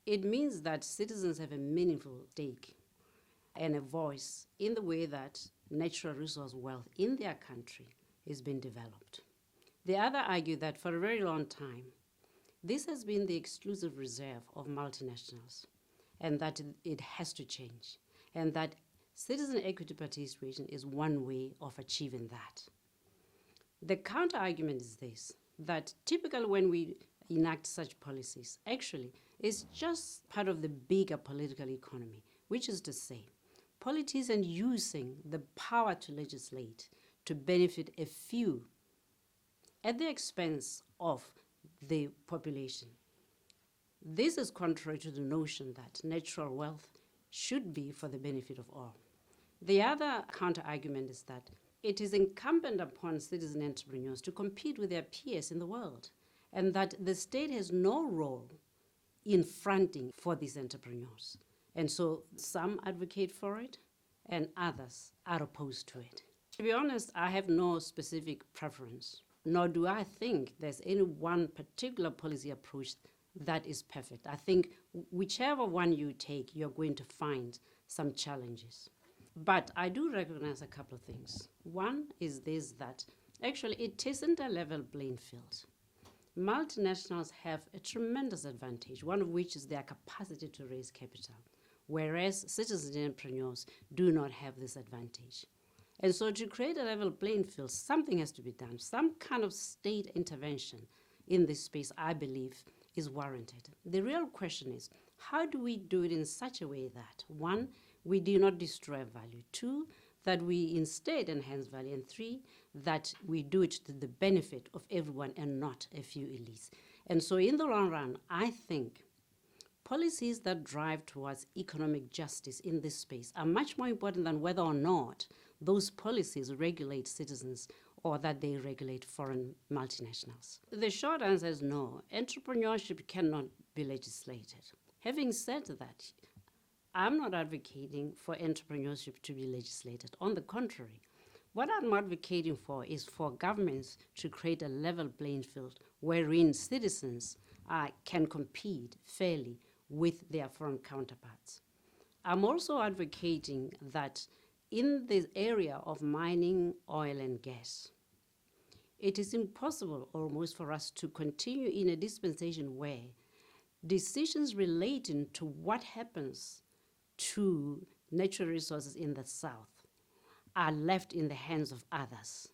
It means that citizens have a meaningful stake and a voice in the way that natural resource wealth in their country is being developed. The other argue that for a very long time, this has been the exclusive reserve of multinationals and that it has to change, and that citizen equity participation is one way of achieving that. The counter argument is this, that typically when we enact such policies, actually, it's just part of the bigger political economy, which is to say, politicians using the power to legislate to benefit a few at the expense of the population. This is contrary to the notion that natural wealth should be for the benefit of all. The other counter-argument is that it is incumbent upon citizen entrepreneurs to compete with their peers in the world, and that the state has no role in fronting for these entrepreneurs. And so some advocate for it, and others are opposed to it. To be honest, I have no specific preference, nor do I think there's any one particular policy approach that is perfect. I think whichever one you take, you're going to find some challenges. But I do recognize a couple of things. One is this, that actually it isn't a level playing field. Multinationals have a tremendous advantage, one of which is their capacity to raise capital, whereas citizen entrepreneurs do not have this advantage. And so to create a level playing field, something has to be done. Some kind of state intervention in this space, I believe, is warranted. The real question is, how do we do it in such a way that, one, we do not destroy value, two, that we instead enhance value, and three, that we do it to the benefit of everyone and not a few elites. And so in the long run, I think policies that drive towards economic justice in this space are much more important than whether or not those policies regulate citizens or that they regulate foreign multinationals. The short answer is no. Entrepreneurship cannot be legislated. Having said that, I'm not advocating for entrepreneurship to be legislated. On the contrary, what I'm advocating for is for governments to create a level playing field wherein citizens can compete fairly with their foreign counterparts. I'm also advocating that in the area of mining, oil, and gas, it is impossible almost for us to continue in a dispensation where decisions relating to what happens to natural resources in the South are left in the hands of others.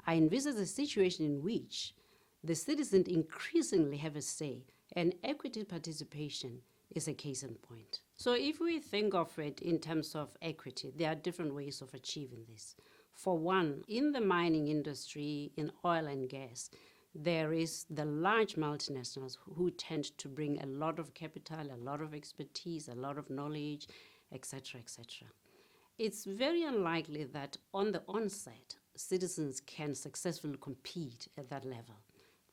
I envisage a situation in which the citizens increasingly have a say, and equity participation is a case in point. So if we think of it in terms of equity, there are different ways of achieving this. For one, in the mining industry, in oil and gas, there is the large multinationals who tend to bring a lot of capital, a lot of expertise, a lot of knowledge, etc., etc. It's very unlikely that on the onset, citizens can successfully compete at that level.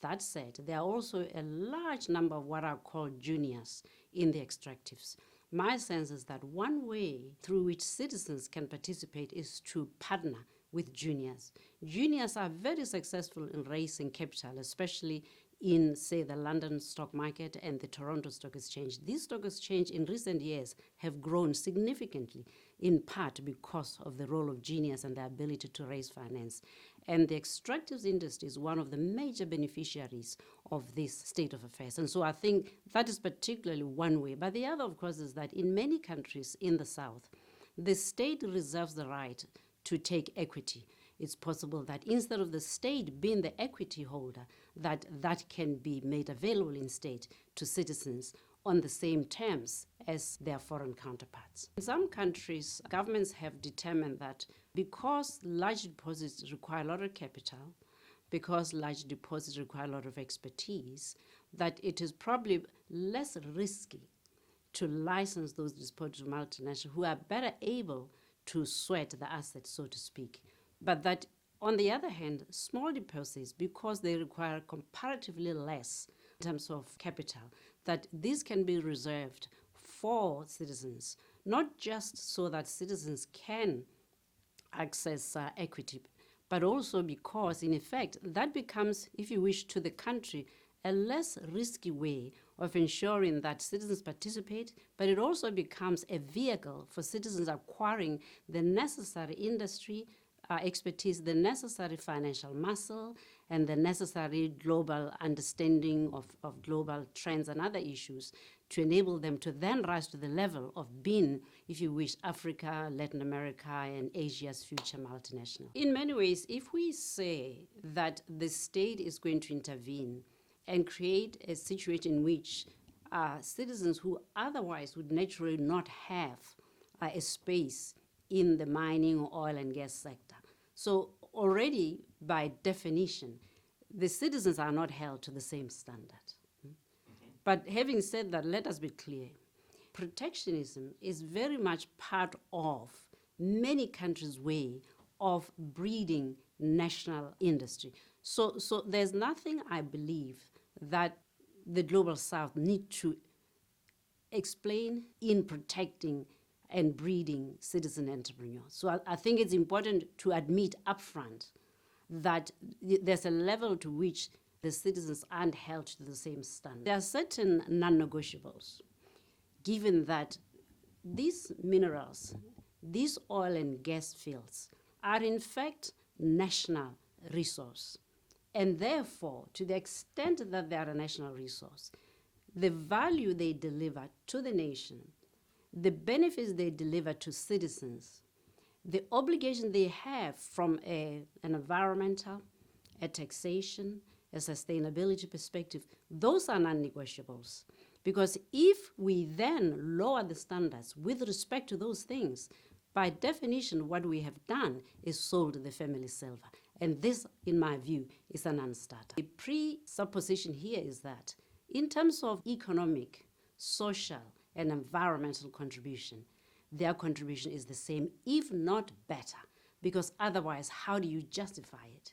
That said, there are also a large number of what are called juniors in the extractives. My sense is that one way through which citizens can participate is to partner with juniors. Juniors are very successful in raising capital, especially in, say, the London stock market and the Toronto Stock Exchange. These stock exchange in recent years have grown significantly, in part because of the role of juniors and their ability to raise finance. And the extractives industry is one of the major beneficiaries of this state of affairs. And so I think that is particularly one way. But the other, of course, is that in many countries in the South, the state reserves the right to take equity. It's possible that instead of the state being the equity holder, that can be made available instead to citizens on the same terms as their foreign counterparts. In some countries, governments have determined that because large deposits require a lot of capital, because large deposits require a lot of expertise, that it is probably less risky to license those deposits to multinationals who are better able to sweat the assets, so to speak. But that, on the other hand, small deposits, because they require comparatively less in terms of capital, that these can be reserved for citizens, not just so that citizens can access equity, but also because, in effect, that becomes, if you wish, to the country, a less risky way of ensuring that citizens participate, but it also becomes a vehicle for citizens acquiring the necessary industry expertise, the necessary financial muscle, and the necessary global understanding of global trends and other issues to enable them to then rise to the level of being, if you wish, Africa, Latin America, and Asia's future multinational. In many ways, if we say that the state is going to intervene and create a situation in which citizens who otherwise would naturally not have a space in the mining or oil and gas sector. So already, by definition, the citizens are not held to the same standard. But having said that, let us be clear. Protectionism is very much part of many countries' way of breeding national industry. So there's nothing, I believe, that the Global South need to explain in protecting and breeding citizen entrepreneurs. So I think it's important to admit upfront that there's a level to which the citizens aren't held to the same standard. There are certain non-negotiables, given that these minerals, these oil and gas fields, are in fact national resource. And therefore, to the extent that they are a national resource, the value they deliver to the nation, the benefits they deliver to citizens, the obligation they have from an environmental, a taxation, a sustainability perspective, those are non-negotiables. Because if we then lower the standards with respect to those things, by definition, what we have done is sold the family silver. And this, in my view, is a non-starter. The presupposition here is that in terms of economic, social, and environmental contribution, their contribution is the same, if not better, because otherwise, how do you justify it?